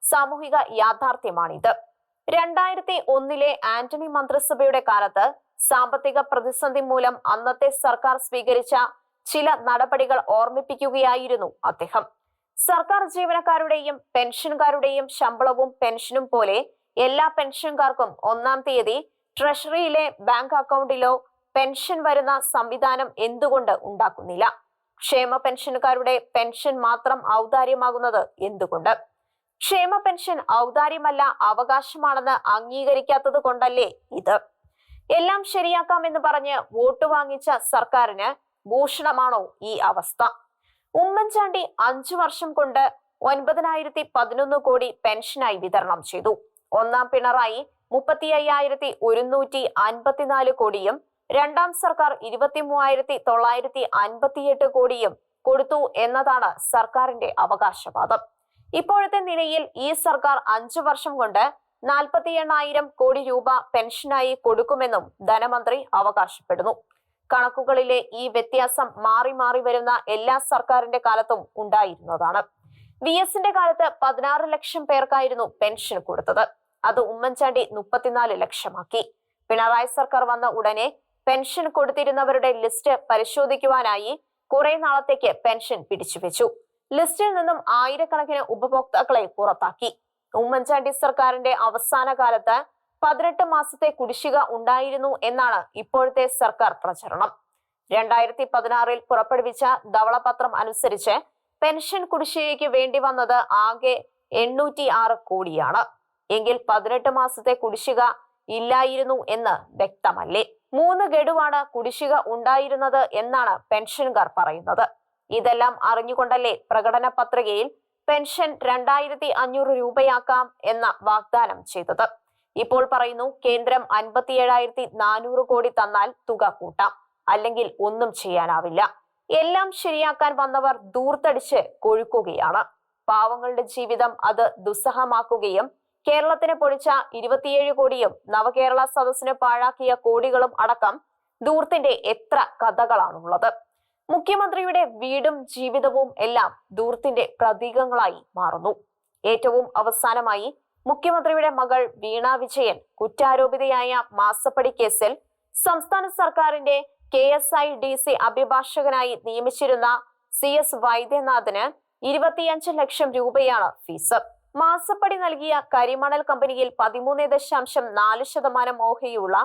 S1: സാമൂഹിക യാഥാർത്ഥ്യമാണിത്. 2001 ആന്റണി മന്ത്രിസഭയുടെ കാലത്ത് സാമ്പത്തിക പ്രതിസന്ധി മൂലം അന്നത്തെ സർക്കാർ സ്വീകരിച്ച ചില നടപടികൾ ഓർമ്മിപ്പിക്കുകയായിരുന്നു അദ്ദേഹം. സർക്കാർ ജീവനക്കാരുടെയും പെൻഷൻകാരുടെയും ശമ്പളവും പെൻഷനും പോലെ എല്ലാ പെൻഷൻകാർക്കും 1-ാം തീയതി ട്രഷറിയിലെ ബാങ്ക് അക്കൗണ്ടിലോ പെൻഷൻ വരുന്ന സംവിധാനം എന്തുകൊണ്ട് ഉണ്ടാക്കുന്നില്ല? ക്ഷേമ പെൻഷൻകാരുടെ പെൻഷൻ മാത്രം ഔദാര്യമാകുന്നത് എന്തുകൊണ്ട്? ക്ഷേമ പെൻഷൻ ഔദാര്യമല്ല, അവകാശമാണെന്ന് അംഗീകരിക്കാത്തത് കൊണ്ടല്ലേ ഇത്? എല്ലാം ശരിയാക്കാമെന്ന് പറഞ്ഞ് വോട്ട് വാങ്ങിച്ച സർക്കാരിന് ഭൂഷണമാണോ ഈ അവസ്ഥ? ഉമ്മൻചാണ്ടി 5 വർഷം കൊണ്ട് 9,011 കോടി പെൻഷനായി വിതരണം ചെയ്തു. 1-ാം പിണറായി 35,154 കോടിയും 2-ാം സർക്കാർ 23,958 കോടിയും കൊടുത്തു എന്നതാണ് സർക്കാരിന്റെ അവകാശവാദം. ഇപ്പോഴത്തെ നിലയിൽ ഈ സർക്കാർ 5 വർഷം കൊണ്ട് 48,000 കോടി രൂപ പെൻഷനായി കൊടുക്കുമെന്നും ധനമന്ത്രി അവകാശപ്പെടുന്നു. കണക്കുകളിലെ ഈ വ്യത്യാസം മാറി മാറി വരുന്ന എല്ലാ സർക്കാരിന്റെ കാലത്തും ഉണ്ടായിരുന്നതാണ്. VSന്റെ കാലത്ത് 16 ലക്ഷം പേർക്കായിരുന്നു പെൻഷൻ കൊടുത്തത്. അത് ഉമ്മൻചാണ്ടി 34 ലക്ഷമാക്കി. പിണറായി സർക്കാർ വന്ന ഉടനെ പെൻഷൻ കൊടുത്തിരുന്നവരുടെ ലിസ്റ്റ് പരിശോധിക്കുവാനായി കുറെ നാളത്തേക്ക് പെൻഷൻ പിടിച്ചുവെച്ചു. ലിസ്റ്റിൽ നിന്നും ആയിരക്കണക്കിന് ഉപഭോക്താക്കളെ പുറത്താക്കി. ഉമ്മൻചാണ്ടി സർക്കാരിന്റെ അവസാന കാലത്ത് 18 മാസത്തെ കുടിശ്ശിക ഉണ്ടായിരുന്നു എന്നാണ് ഇപ്പോഴത്തെ സർക്കാർ പ്രചരണം. 2016 പുറപ്പെടുവിച്ച ധവളപത്രം അനുസരിച്ച് പെൻഷൻ കുടിശ്ശികയ്ക്ക് വേണ്ടി വന്നത് ആകെ 806 കോടിയാണ്. എങ്കിൽ 18 മാസത്തെ കുടിശ്ശിക ഇല്ലായിരുന്നു എന്ന് വ്യക്തമല്ലേ? 3 ഗഡുവാണ് കുടിശ്ശിക ഉണ്ടായിരുന്നത് എന്നാണ് പെൻഷൻകാർ പറയുന്നത്. ഇതെല്ലാം അറിഞ്ഞുകൊണ്ടല്ലേ പ്രകടന പത്രികയിൽ പെൻഷൻ 2500 രൂപയാക്കാം എന്ന വാഗ്ദാനം ചെയ്തത്. ഇപ്പോൾ പറയുന്നു കേന്ദ്രം 57,400 കോടി തന്നാൽ തുക കൂട്ടാം, അല്ലെങ്കിൽ ഒന്നും ചെയ്യാനാവില്ല. എല്ലാം ശരിയാക്കാൻ വന്നവർ ദൂർത്തടിച്ച് കൊഴുക്കുകയാണ്. പാവങ്ങളുടെ ജീവിതം അത് ദുസ്സഹമാക്കുകയും കേരളത്തിന് പൊഴിച്ച 27 കോടിയും നവകേരള സദസ്സിന് പാഴാക്കിയ കോടികളും അടക്കം ദൂർത്തിന്റെ എത്ര കഥകളാണുള്ളത്. മുഖ്യമന്ത്രിയുടെ വീടും ജീവിതവും എല്ലാം ദൂർത്തിന്റെ പ്രതീകങ്ങളായി മാറുന്നു. ഏറ്റവും അവസാനമായി മുഖ്യമന്ത്രിയുടെ മകൾ വീണ വിജയൻ കുറ്റാരോപിതയായ മാസപ്പടി കേസിൽ സംസ്ഥാന സർക്കാരിന്റെ KSIDC അഭിഭാഷകനായി നിയമിച്ചിരുന്ന CS വൈദ്യനാഥന് 25 ലക്ഷം രൂപയാണ് ഫീസ്. മാസപ്പടി നൽകിയ കരിമണൽ കമ്പനിയിൽ 13.4% ഓഹരിയുള്ള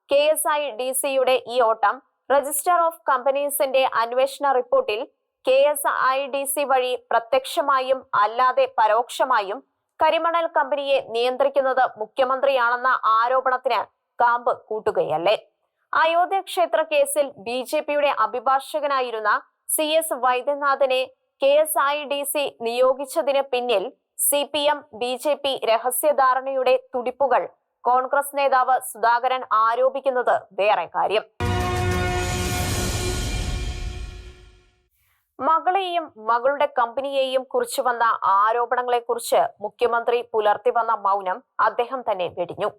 S1: KSIDCയുടെ ഈ ഓട്ടം രജിസ്റ്റർ ഓഫ് കമ്പനീസിന്റെ അന്വേഷണ റിപ്പോർട്ടിൽ KSIDC വഴി പ്രത്യക്ഷമായും അല്ലാതെ പരോക്ഷമായും കരിമണൽ കമ്പനിയെ നിയന്ത്രിക്കുന്നത് മുഖ്യമന്ത്രിയാണെന്ന ആരോപണത്തിന് കാമ്പ് കൂട്ടുകയല്ലേ? അയോധ്യ ക്ഷേത്ര കേസിൽ BJPയുടെ അഭിഭാഷകനായിരുന്ന CS വൈദ്യനാഥനെ KSIDC നിയോഗിച്ചതിന് പിന്നിൽ CPM BJP രഹസ്യധാരണയുടെ തുടിപ്പുകൾ കോൺഗ്രസ് നേതാവ് സുധാകരൻ ആരോപിക്കുന്നത് വേറെ കാര്യം. മകളെയും മകളുടെ കമ്പനിയെയും കുറിച്ച് വന്ന ആരോപണങ്ങളെക്കുറിച്ച് മുഖ്യമന്ത്രി പുലർത്തി വന്ന മൗനം അദ്ദേഹം തന്നെ വെടിഞ്ഞു.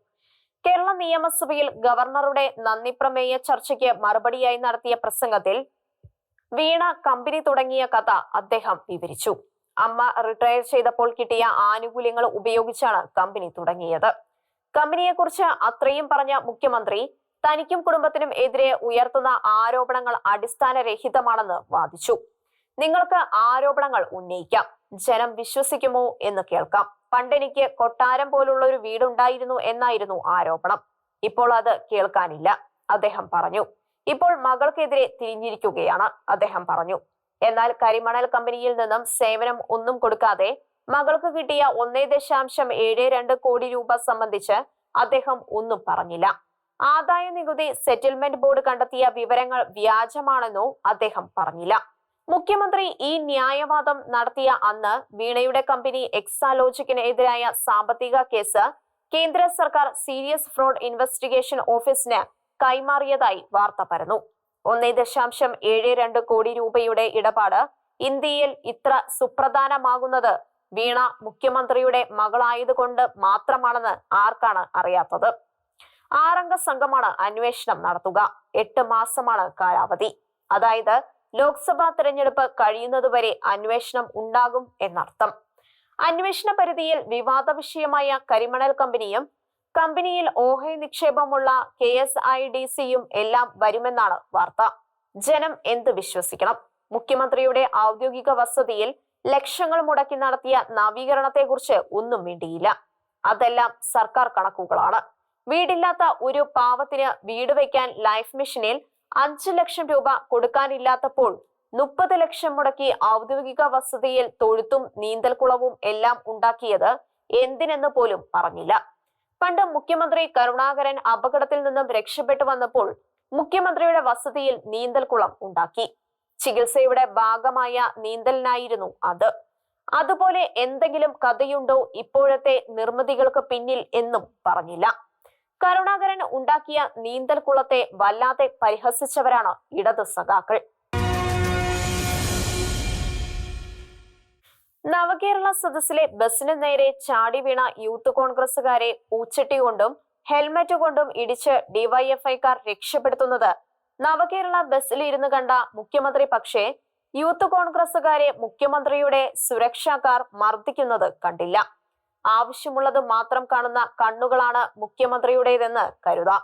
S1: കേരള നിയമസഭയിൽ ഗവർണറുടെ നന്ദിപ്രമേയ ചർച്ചയ്ക്ക് മറുപടിയായി നടത്തിയ പ്രസംഗത്തിൽ വീണ കമ്പനി തുടങ്ങിയ കഥ അദ്ദേഹം വിവരിച്ചു. അമ്മ റിട്ടയർ ചെയ്തപ്പോൾ കിട്ടിയ ആനുകൂല്യങ്ങൾ ഉപയോഗിച്ചാണ് കമ്പനി തുടങ്ങിയത്. കമ്പനിയെക്കുറിച്ച് അത്രയും പറഞ്ഞ മുഖ്യമന്ത്രി തനിക്കും കുടുംബത്തിനും എതിരെ ഉയർത്തുന്ന ആരോപണങ്ങൾ അടിസ്ഥാനരഹിതമാണെന്ന് വാദിച്ചു. നിങ്ങൾക്ക് ആരോപണങ്ങൾ ഉന്നയിക്കാം, ജനം വിശ്വസിക്കുമോ എന്ന് കേൾക്കാം. പണ്ടെനിക്ക് കൊട്ടാരം പോലുള്ള ഒരു വീടുണ്ടായിരുന്നു എന്നായിരുന്നു ആരോപണം. ഇപ്പോൾ അത് കേൾക്കാനില്ല, അദ്ദേഹം പറഞ്ഞു. ഇപ്പോൾ മകൾക്കെതിരെ തിരിഞ്ഞിരിക്കുകയാണ്, അദ്ദേഹം പറഞ്ഞു. എന്നാൽ കരിമണൽ കമ്പനിയിൽ നിന്നും സേവനം ഒന്നും കൊടുക്കാതെ മകൾക്ക് കിട്ടിയ 1.72 കോടി രൂപ സംബന്ധിച്ച് അദ്ദേഹം ഒന്നും പറഞ്ഞില്ല. ആദായ നികുതി സെറ്റിൽമെന്റ് ബോർഡ് കണ്ടെത്തിയ വിവരങ്ങൾ വ്യാജമാണെന്നോ അദ്ദേഹം പറഞ്ഞില്ല. മുഖ്യമന്ത്രി ഈ ന്യായവാദം നടത്തിയ അന്ന് വീണയുടെ കമ്പനി എക്സാലോജിക്കിനെതിരായ സാമ്പത്തിക കേസ് കേന്ദ്ര സർക്കാർ സീരിയസ് ഫ്രോഡ് ഇൻവെസ്റ്റിഗേഷൻ ഓഫീസിന് കൈമാറിയതായി വാർത്ത പരന്നു. 1.72 കോടി രൂപയുടെ ഇടപാട് ഇന്ത്യയിൽ ഇത്ര സുപ്രധാനമാകുന്നത് വീണ മുഖ്യമന്ത്രിയുടെ മകളായതുകൊണ്ട് മാത്രമാണെന്ന് ആർക്കാണ് അറിയാത്തത്? 6 അംഗ സംഘമാണ് അന്വേഷണം നടത്തുക. 8 മാസമാണ് കാലാവധി. അതായത് ലോക്സഭാ തെരഞ്ഞെടുപ്പ് കഴിയുന്നതുവരെ അന്വേഷണം ഉണ്ടാകും എന്നർത്ഥം. അന്വേഷണ പരിധിയിൽ വിവാദ വിഷയമായ കരിമണൽ കമ്പനിയും കമ്പനിയിൽ ഓഹരി നിക്ഷേപമുള്ള KSIDCയും എല്ലാം വരുമെന്നാണ് വാർത്ത. ജനം എന്ത് വിശ്വസിക്കണം? മുഖ്യമന്ത്രിയുടെ ഔദ്യോഗിക വസതിയിൽ ലക്ഷങ്ങൾ മുടക്കി നടത്തിയ നവീകരണത്തെക്കുറിച്ച് ഒന്നും വേണ്ടിയില്ല. അതെല്ലാം സർക്കാർ കണക്കുകളാണ്. വീടില്ലാത്ത ഒരു പാവത്തിന് വീട് വയ്ക്കാൻ ലൈഫ് മിഷനിൽ 5 ലക്ഷം രൂപ കൊടുക്കാനില്ലാത്തപ്പോൾ 30 ലക്ഷം മുടക്കി ഔദ്യോഗിക വസതിയിൽ തൊഴുത്തും നീന്തൽക്കുളവും എല്ലാം ഉണ്ടാക്കിയത് എന്തിനെന്ന് പോലും പറഞ്ഞില്ല. പണ്ട് മുഖ്യമന്ത്രി കരുണാകരൻ അപകടത്തിൽ നിന്നും രക്ഷപ്പെട്ടു വന്നപ്പോൾ മുഖ്യമന്ത്രിയുടെ വസതിയിൽ നീന്തൽക്കുളം ഉണ്ടാക്കി. ചികിത്സയുടെ ഭാഗമായ നീന്തലിനായിരുന്നു അത്. അതുപോലെ എന്തെങ്കിലും കഥയുണ്ടോ ഇപ്പോഴത്തെ നിർമ്മിതികൾക്ക് പിന്നിൽ എന്നും പറഞ്ഞില്ല. കരുണാകരൻ ഉണ്ടാക്കിയ നീന്തൽക്കുളത്തെ വല്ലാതെ പരിഹസിച്ചവരാണ് ഇടതു സഖാക്കൾ. നവകേരള സദസ്സിലെ ബസിന് നേരെ ചാടി വീണ യൂത്ത് കോൺഗ്രസുകാരെ പൂച്ചട്ടി കൊണ്ടും ഹെൽമറ്റ് കൊണ്ടും ഇടിച്ച് ഡിവൈഎഫ്ഐക്കാർ രക്ഷപ്പെടുത്തുന്നത് നവകേരള ബസ്സിൽ ഇരുന്ന് കണ്ട മുഖ്യമന്ത്രി പക്ഷേ യൂത്ത് കോൺഗ്രസുകാരെ മുഖ്യമന്ത്രിയുടെ സുരക്ഷാക്കാർ മർദ്ദിക്കുന്നത് കണ്ടില്ല. ആവശ്യമുള്ളത് മാത്രം കാണുന്ന കണ്ണുകളാണ് മുഖ്യമന്ത്രിയുടേതെന്ന് കരുതാം.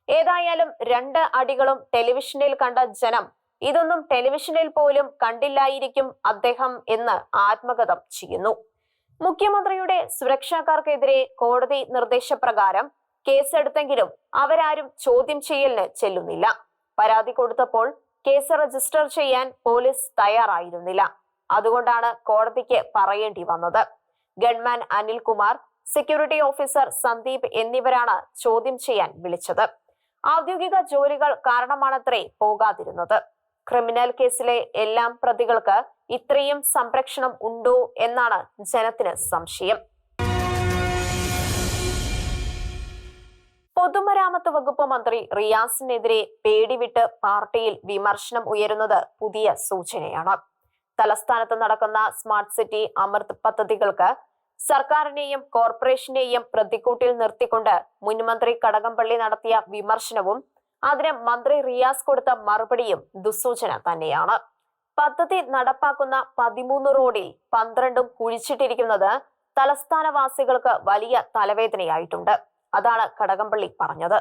S1: ഏതായാലും 2 അടികളും ടെലിവിഷനിൽ കണ്ട ജനം ഇതൊന്നും ടെലിവിഷനിൽ പോലും കണ്ടില്ലായിരിക്കും അദ്ദേഹം എന്ന് ആത്മഗതം ചെയ്യുന്നു. മുഖ്യമന്ത്രിയുടെ സുരക്ഷാക്കാർക്കെതിരെ കോടതി നിർദ്ദേശപ്രകാരം കേസെടുത്തെങ്കിലും അവരാരും ചോദ്യം ചെയ്യലിന് ചെല്ലുന്നില്ല. പരാതി കൊടുത്തപ്പോൾ കേസ് രജിസ്റ്റർ ചെയ്യാൻ പോലീസ് തയ്യാറായിരുന്നില്ല. അതുകൊണ്ടാണ് കോടതിക്ക് പറയേണ്ടി വന്നത്. Gunman Anilkumar, security officer Sandeep എന്നിവരാണ് ചോദ്യം ചെയ്യാൻ വിളിച്ചത്. ഔദ്യോഗിക ജോലികൾ കാരണമാണത്രേ പോകാതിരുന്നത്. ക്രിമിനൽ കേസിലെ എല്ലാം പ്രതികൾക്ക് ഇത്രയും സംരക്ഷണം ഉണ്ടോ എന്നാണ് ജനത്തിന് സംശയം. പൊതുമരാമത്ത് വകുപ്പ് മന്ത്രി റിയാസിനെതിരെ പേടിവിട്ട് പാർട്ടിയിൽ വിമർശനം ഉയരുന്നത് പുതിയ സൂചനയാണ്. തലസ്ഥാനത്ത് നടക്കുന്ന സ്മാർട്ട് സിറ്റി അമൃത് പദ്ധതികൾക്ക് സർക്കാരിനെയും കോർപ്പറേഷനെയും പ്രതിക്കൂട്ടിൽ നിർത്തിക്കൊണ്ട് മുൻമന്ത്രി കടകംപള്ളി നടത്തിയ വിമർശനവും അതിന് മന്ത്രി റിയാസ് കൊടുത്ത മറുപടിയും ദുസ്സൂചന തന്നെയാണ്. പദ്ധതി നടപ്പാക്കുന്ന 13 റോഡിൽ 12 കുഴിച്ചിട്ടിരിക്കുന്നത് തലസ്ഥാനവാസികൾക്ക് വലിയ തലവേദനയായിട്ടുണ്ട്. അതാണ് കടകംപള്ളി പറഞ്ഞത്.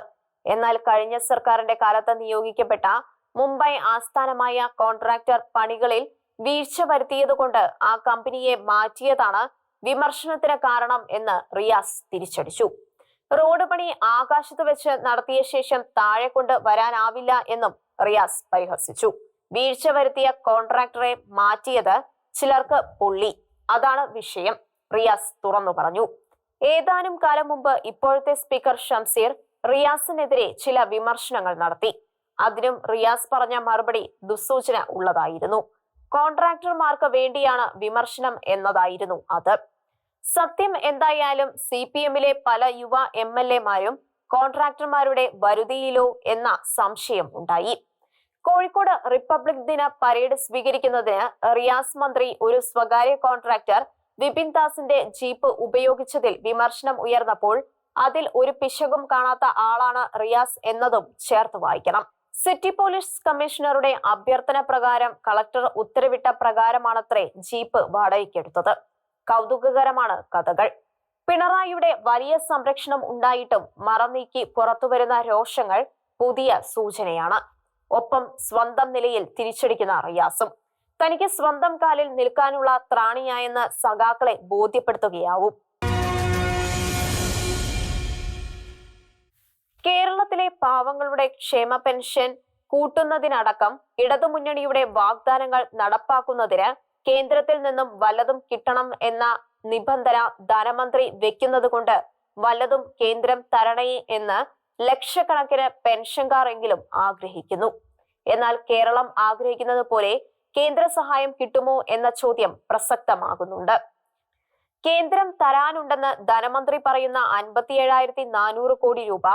S1: എന്നാൽ കഴിഞ്ഞ സർക്കാരിന്റെ കാലത്ത് നിയോഗിക്കപ്പെട്ട മുംബൈ ആസ്ഥാനമായ കോൺട്രാക്ടർ പണികളിൽ വീഴ്ച വരുത്തിയതുകൊണ്ട് ആ കമ്പനിയെ മാറ്റിയതാണ് വിമർശനത്തിന് കാരണം എന്ന് റിയാസ് തിരിച്ചടിച്ചു. റോഡ് പണി ആകാശത്ത് വെച്ച് നടത്തിയ ശേഷം താഴെ കൊണ്ട് വരാനാവില്ല എന്നും റിയാസ് പരിഹസിച്ചു. വീഴ്ച വരുത്തിയ കോൺട്രാക്ടറെ മാറ്റിയത് ചിലർക്ക് പൊള്ളി, അതാണ് വിഷയം, റിയാസ് തുറന്നു പറഞ്ഞു. ഏതാനും കാലം മുമ്പ് ഇപ്പോഴത്തെ സ്പീക്കർ ഷംസീർ റിയാസിനെതിരെ ചില വിമർശനങ്ങൾ നടത്തി. അതിനും റിയാസ് പറഞ്ഞ മറുപടി ദുസ്സൂചന ഉള്ളതായിരുന്നു. കോൺട്രാക്ടർമാർക്ക് വേണ്ടിയാണ് വിമർശനം എന്നതായിരുന്നു അത്. സത്യം എന്തായാലും CPM-ലെ പല യുവ MLA-മാരും കോൺട്രാക്ടർമാരുടെ വരുതിയിലോ എന്ന സംശയം ഉണ്ടായി. കോഴിക്കോട് റിപ്പബ്ലിക് ദിന പരേഡ് സ്വീകരിക്കുന്നതിന് റിയാസ് മന്ത്രി ഒരു സ്വകാര്യ കോൺട്രാക്ടർ വിപിൻ ദാസിന്റെ ജീപ്പ് ഉപയോഗിച്ചതിൽ വിമർശനം ഉയർന്നപ്പോൾ അതിൽ ഒരു പിശകും കാണാത്ത ആളാണ് റിയാസ് എന്നതും ചേർത്ത് വായിക്കണം. സിറ്റി പോലീസ് കമ്മീഷണറുടെ അഭ്യർത്ഥന പ്രകാരം കളക്ടർ ഉത്തരവിട്ട പ്രകാരമാണത്രേ ജീപ്പ് വാടകയ്ക്കെടുത്തത്. കൗതുകകരമാണ് കഥകൾ. പിണറായിയുടെ വലിയ സംരക്ഷണം ഉണ്ടായിട്ടും മറനീക്കി പുറത്തുവരുന്ന രോഷങ്ങൾ പുതിയ സൂചനയാണ്. ഒപ്പം സ്വന്തം നിലയിൽ തിരിച്ചടിക്കുന്ന റിയാസും തനിക്ക് സ്വന്തം കാലിൽ നിൽക്കാനുള്ള ത്രാണിയായെന്ന് സഖാക്കളെ ബോധ്യപ്പെടുത്തുകയാവും. കേരളത്തിലെ പാവങ്ങളുടെ ക്ഷേമ പെൻഷൻ കൂട്ടുന്നതിനടക്കം ഇടതുമുന്നണിയുടെ വാഗ്ദാനങ്ങൾ നടപ്പാക്കുന്നതിന് കേന്ദ്രത്തിൽ നിന്നും വല്ലതും കിട്ടണം എന്ന നിബന്ധന ധനമന്ത്രി വെക്കുന്നത് കൊണ്ട് വല്ലതും കേന്ദ്രം തരണേ എന്ന് ലക്ഷക്കണക്കിന് പെൻഷൻകാർ എങ്കിലും ആഗ്രഹിക്കുന്നു. എന്നാൽ കേരളം ആഗ്രഹിക്കുന്നത് പോലെ കേന്ദ്ര സഹായം കിട്ടുമോ എന്ന ചോദ്യം പ്രസക്തമാകുന്നുണ്ട്. കേന്ദ്രം തരാനുണ്ടെന്ന് ധനമന്ത്രി പറയുന്ന 57,400 കോടി രൂപ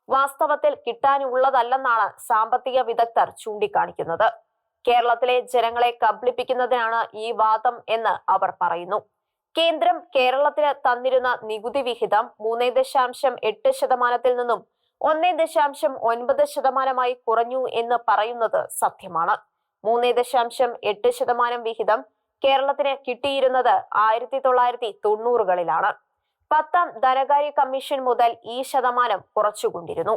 S1: വാസ്തവത്തിൽ കിട്ടാനുള്ളതല്ലെന്നാണ് സാമ്പത്തിക വിദഗ്ധർ ചൂണ്ടിക്കാണിക്കുന്നത്. കേരളത്തിലെ ജനങ്ങളെ കബളിപ്പിക്കുന്നതിനാണ് ഈ വാദം എന്ന് അവർ പറയുന്നു. കേന്ദ്രം കേരളത്തിന് തന്നിരുന്ന നികുതി വിഹിതം 3.8% നിന്നും 1.9% കുറഞ്ഞു എന്ന് പറയുന്നത് സത്യമാണ്. 3.8% വിഹിതം കേരളത്തിന് കിട്ടിയിരുന്നത് 1990-കളിലാണ്. 10ാം ധനകാര്യ കമ്മീഷൻ മുതൽ ഈ ശതമാനം കുറച്ചുകൊണ്ടിരുന്നു.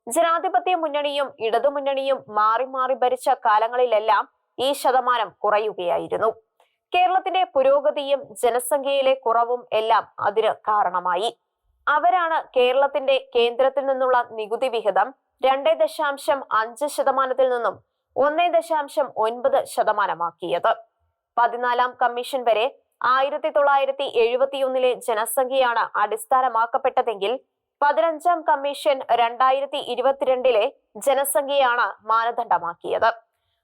S1: ജനാധിപത്യ മുന്നണിയും ഇടതുമുന്നണിയും മാറി മാറി ഭരിച്ച കാലങ്ങളിലെല്ലാം ഈ ശതമാനം കുറയുകയായിരുന്നു. കേരളത്തിന്റെ പുരോഗതിയും ജനസംഖ്യയിലെ കുറവും എല്ലാം അതിന് കാരണമായി. അവരാണ് കേരളത്തിന്റെ കേന്ദ്രത്തിൽ നിന്നുള്ള നികുതി വിഹിതം 2.5% നിന്നും 1.9% 14ാം കമ്മീഷൻ വരെ 1971-ലെ ജനസംഖ്യയാണ് അടിസ്ഥാനമാക്കപ്പെട്ടതെങ്കിൽ 15ാം കമ്മീഷൻ 2022-ലെ ജനസംഖ്യയാണ് മാനദണ്ഡമാക്കിയത്.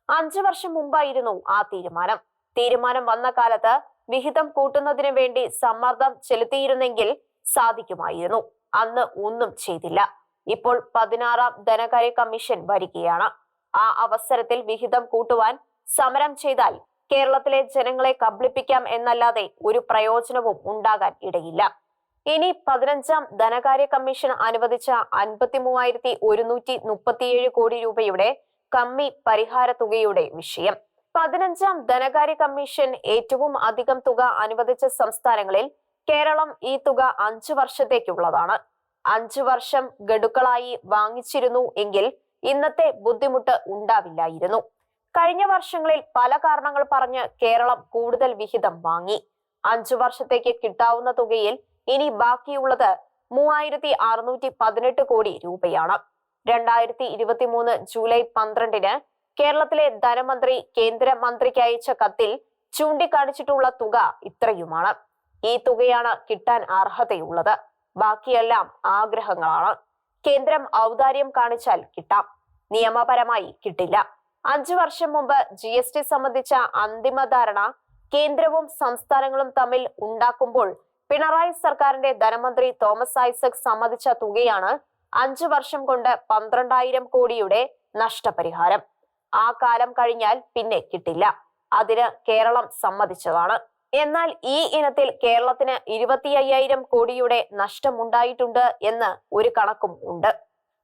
S1: 5 വർഷം മുമ്പായിരുന്നു ആ തീരുമാനം വന്ന കാലത്ത് വിഹിതം കൂട്ടുന്നതിന് വേണ്ടി സമ്മർദ്ദം ചെലുത്തിയിരുന്നെങ്കിൽ സാധിക്കുമായിരുന്നു. അന്ന് ഒന്നും ചെയ്തില്ല. ഇപ്പോൾ 16ാം ധനകാര്യ കമ്മീഷൻ വരികയാണ്. ആ അവസരത്തിൽ വിഹിതം കൂട്ടുവാൻ സമരം ചെയ്താൽ കേരളത്തിലെ ജനങ്ങളെ കബളിപ്പിക്കാം എന്നല്ലാതെ ഒരു പ്രയോജനവും ഉണ്ടാകാൻ ഇടയില്ല. ഇനി 15ാം ധനകാര്യ കമ്മീഷൻ അനുവദിച്ച 53,137 കോടി രൂപയുടെ കമ്മി പരിഹാര തുകയുടെ വിഷയം. 15ാം ധനകാര്യ കമ്മീഷൻ ഏറ്റവും അധികം തുക അനുവദിച്ച സംസ്ഥാനങ്ങളിൽ കേരളം ഈ തുക 5 വർഷത്തേക്കുള്ളതാണ്. 5 വർഷം ഗഡുക്കളായി വാങ്ങിച്ചിരുന്നു എങ്കിൽ ഇന്നത്തെ ബുദ്ധിമുട്ട് ഉണ്ടാവില്ലായിരുന്നു. കഴിഞ്ഞ വർഷങ്ങളിൽ പല കാരണങ്ങൾ പറഞ്ഞ് കേരളം കൂടുതൽ വിഹിതം വാങ്ങി. 5 വർഷത്തേക്ക് കിട്ടാവുന്ന തുകയിൽ ഇനി ബാക്കിയുള്ളത് 3618 കോടി രൂപയാണ്. 2023 ജൂലൈ 12-ന് കേരളത്തിലെ ധനമന്ത്രി കേന്ദ്രമന്ത്രിക്ക് അയച്ച കത്തിൽ ചൂണ്ടിക്കാണിച്ചിട്ടുള്ള തുക ഇത്രയുമാണ്. ഈ തുകയാണ് കിട്ടാൻ അർഹതയുള്ളത്. ബാക്കിയെല്ലാം ആഗ്രഹങ്ങളാണ്. കേന്ദ്രം ഔദാര്യം കാണിച്ചാൽ കിട്ടാം, നിയമപരമായി കിട്ടില്ല. 5 വർഷം മുമ്പ് GST സംബന്ധിച്ച അന്തിമ ധാരണ കേന്ദ്രവും സംസ്ഥാനങ്ങളും തമ്മിൽ ഉണ്ടാക്കുമ്പോൾ പിണറായി സർക്കാരിന്റെ ധനമന്ത്രി തോമസ് ഐസക് സമ്മതിച്ച തുകയാണ് 5 വർഷം കൊണ്ട് 12,000 കോടിയുടെ നഷ്ടപരിഹാരം. ആ കാലം കഴിഞ്ഞാൽ പിന്നെ കിട്ടില്ല. അതിന് കേരളം സമ്മതിച്ചതാണ്. എന്നാൽ ഈ ഇനത്തിൽ കേരളത്തിന് 25,000 കോടിയുടെ നഷ്ടമുണ്ടായിട്ടുണ്ട് എന്ന് ഒരു കണക്കും ഉണ്ട്.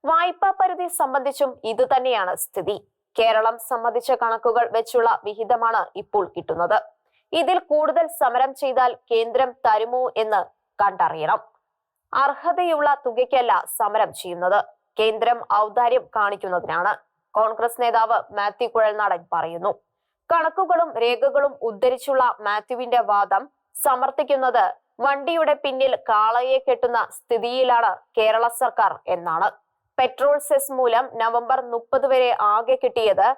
S1: വായ്പാ പരിധി സംബന്ധിച്ചും ഇത് തന്നെയാണ് സ്ഥിതി. കേരളം സമ്മതിച്ച കണക്കുകൾ വെച്ചുള്ള വിഹിതമാണ് ഇപ്പോൾ കിട്ടുന്നത്. ഇതിൽ കൂടുതൽ സമരം ചെയ്താൽ കേന്ദ്രം തരുമോ എന്ന് കണ്ടറിയണം. അർഹതയുള്ള തുകയ്ക്കല്ല സമരം ചെയ്യുന്നത്, കേന്ദ്രം ഔദാര്യം കാണിക്കുന്നതിനാണ്. കോൺഗ്രസ് നേതാവ് മാത്യു കുഴൽനാടൻ പറയുന്നു. കണക്കുകളും രേഖകളും ഉദ്ധരിച്ചുള്ള മാത്യുവിന്റെ വാദം സമർത്ഥിക്കുന്നത് വണ്ടിയുടെ പിന്നിൽ കാളയെ കെട്ടുന്ന സ്ഥിതിയിലാണ് കേരള സർക്കാർ എന്നാണ്. പെട്രോൾ സെസ് മൂലം നവംബർ 30 വരെ ആകെ കിട്ടിയത്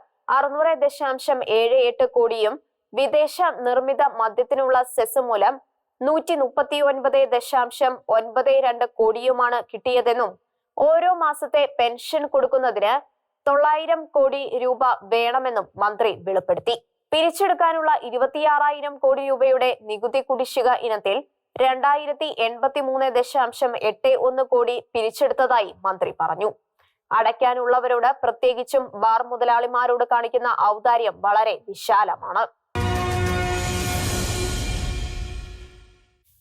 S1: 600.78 കോടിയും വിദേശ നിർമ്മിത മദ്യത്തിനുള്ള സെസ് മൂലം 139.92 കോടിയുമാണ് കിട്ടിയതെന്നും ഓരോ മാസത്തെ പെൻഷൻ കൊടുക്കുന്നതിന് 900 കോടി രൂപ വേണമെന്നും മന്ത്രി വെളിപ്പെടുത്തി. പിരിച്ചെടുക്കാനുള്ള 26,000 കോടി രൂപയുടെ നികുതി കുടിശ്ശിക ഇനത്തിൽ 2083.81 കോടി പിരിച്ചെടുത്തതായി മന്ത്രി പറഞ്ഞു. അടയ്ക്കാനുള്ളവരോട്, പ്രത്യേകിച്ചും ബാർ മുതലാളിമാരോട് കാണിക്കുന്ന ഔദാര്യം വളരെ വിശാലമാണ്.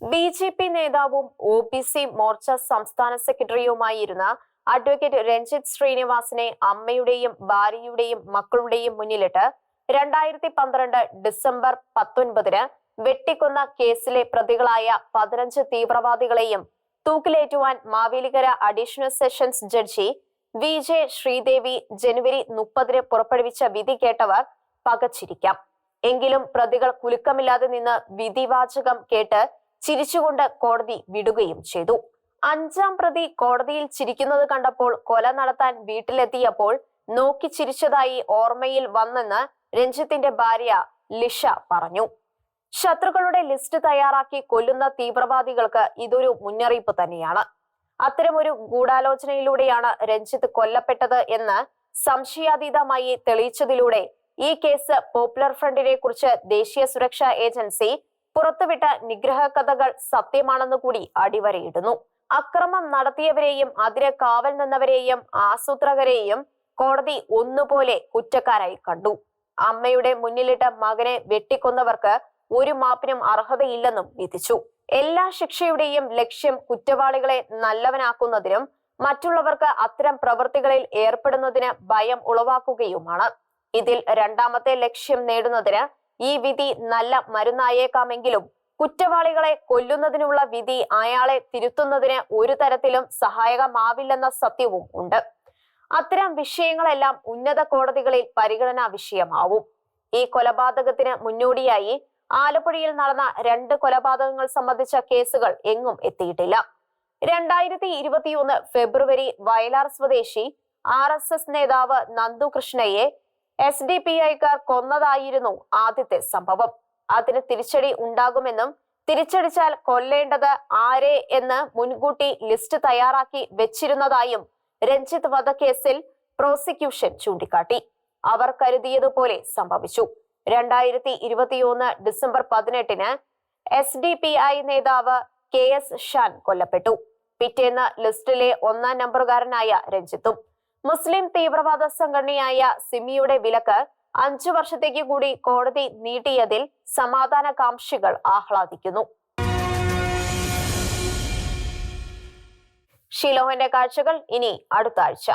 S1: BJP നേതാവും OBC മോർച്ച സംസ്ഥാന സെക്രട്ടറിയുമായിരുന്ന അഡ്വക്കേറ്റ് രഞ്ജിത്ത് ശ്രീനിവാസിനെ അമ്മയുടെയും ഭാര്യയുടെയും മക്കളുടെയും മുന്നിലിട്ട് 2012 ഡിസംബർ 19-ന് വെട്ടിക്കൊന്ന കേസിലെ പ്രതികളായ 15 തീവ്രവാദികളെയും തൂക്കിലേറ്റുവാൻ Mavelikkara additional sessions judge VJ Sreedevi ജനുവരി 30-ന് പുറപ്പെടുവിച്ച വിധി കേട്ടവർ പകച്ചിരിക്കാം. എങ്കിലും പ്രതികൾ കുലുക്കമില്ലാതെ നിന്ന് വിധിവാചകം കേട്ട് ചിരിച്ചുകൊണ്ട് കോടതി വിടുകയും ചെയ്തു. 5ാം പ്രതി കോടതിയിൽ ചിരിക്കുന്നത് കണ്ടപ്പോൾ കൊല നടത്താൻ വീട്ടിലെത്തിയപ്പോൾ നോക്കി ചിരിച്ചതായി ഓർമ്മയിൽ വന്നെന്ന് രഞ്ജിത്തിന്റെ ഭാര്യ ലിഷ പറഞ്ഞു. ശത്രുക്കളുടെ ലിസ്റ്റ് തയ്യാറാക്കി കൊല്ലുന്ന തീവ്രവാദികൾക്ക് ഇതൊരു മുന്നറിയിപ്പ് തന്നെയാണ്. അത്തരമൊരു ഗൂഢാലോചനയിലൂടെയാണ് രഞ്ജിത്ത് കൊല്ലപ്പെട്ടത് എന്ന് സംശയാതീതമായി തെളിയിച്ചതിലൂടെ ഈ കേസ് പോപ്പുലർ ഫ്രണ്ടിനെ കുറിച്ച് ദേശീയ സുരക്ഷാ ഏജൻസി പുറത്തുവിട്ട നിഗ്രഹ കഥകൾ സത്യമാണെന്ന് കൂടി അടിവരയിടുന്നു. അക്രമം നടത്തിയവരെയും അതിന് കാവൽ നിന്നവരെയും ആസൂത്രകരെയും കോടതി ഒന്നുപോലെ കുറ്റക്കാരായി കണ്ടു. അമ്മയുടെ മുന്നിലിട്ട് മകനെ വെട്ടിക്കൊന്നവർക്ക് ഒരു മാപ്പിനും അർഹതയില്ലെന്നും വിധിച്ചു. എല്ലാ ശിക്ഷയുടെയും ലക്ഷ്യം കുറ്റവാളികളെ നല്ലവനാക്കുന്നതിനും മറ്റുള്ളവർക്ക് അത്തരം പ്രവൃത്തികളിൽ ഏർപ്പെടുന്നതിന് ഭയം ഉളവാക്കുകയുമാണ്. ഇതിൽ രണ്ടാമത്തെ ലക്ഷ്യം നേടുന്നതിന് ഈ വിധി നല്ല മരുന്നായേക്കാമെങ്കിലും കുറ്റവാളികളെ കൊല്ലുന്നതിനുള്ള വിധി അയാളെ തിരുത്തുന്നതിന് ഒരു തരത്തിലും സഹായകമാവില്ലെന്ന സത്യവും ഉണ്ട്. അത്തരം വിഷയങ്ങളെല്ലാം ഉന്നത കോടതികളിൽ പരിഗണനാ വിഷയമാവും. ഈ കൊലപാതകത്തിന് മുന്നോടിയായി ആലപ്പുഴയിൽ നടന്ന 2 കൊലപാതകങ്ങൾ സംബന്ധിച്ച കേസുകൾ എങ്ങും എത്തിയിട്ടില്ല. 2021 ഫെബ്രുവരി വയലാർ സ്വദേശി RSS നേതാവ് നന്ദു കൃഷ്ണയെ SDPIക്കാർ കൊന്നതായിരുന്നു ആദ്യത്തെ സംഭവം. അതിന് തിരിച്ചടി ഉണ്ടാകുമെന്നും തിരിച്ചടിച്ചാൽ കൊല്ലേണ്ടത് ആരെ എന്ന് മുൻകൂട്ടി ലിസ്റ്റ് തയ്യാറാക്കി വെച്ചിരുന്നതായും രഞ്ജിത്ത് വധക്കേസിൽ പ്രോസിക്യൂഷൻ ചൂണ്ടിക്കാട്ടി. അവർ കരുതിയതുപോലെ സംഭവിച്ചു. 2021 ഡിസംബർ 18-ന് SDPI നേതാവ് KS ഷാൻ കൊല്ലപ്പെട്ടു. പിറ്റേന്ന് ലിസ്റ്റിലെ 1-ാം നമ്പറുകാരനായ രഞ്ജിത്തും. മുസ്ലിം തീവ്രവാദ സംഘടനയായ സിമിയുടെ വിലക്ക് 5 വർഷത്തേക്ക് കൂടി കോടതി നീട്ടിയതിൽ സമാധാനകാംക്ഷികൾ ആഹ്ലാദിക്കുന്നു. ഷിലോഹിന്റെ കാഴ്ചകൾ ഇനി അടുത്ത ആഴ്ച.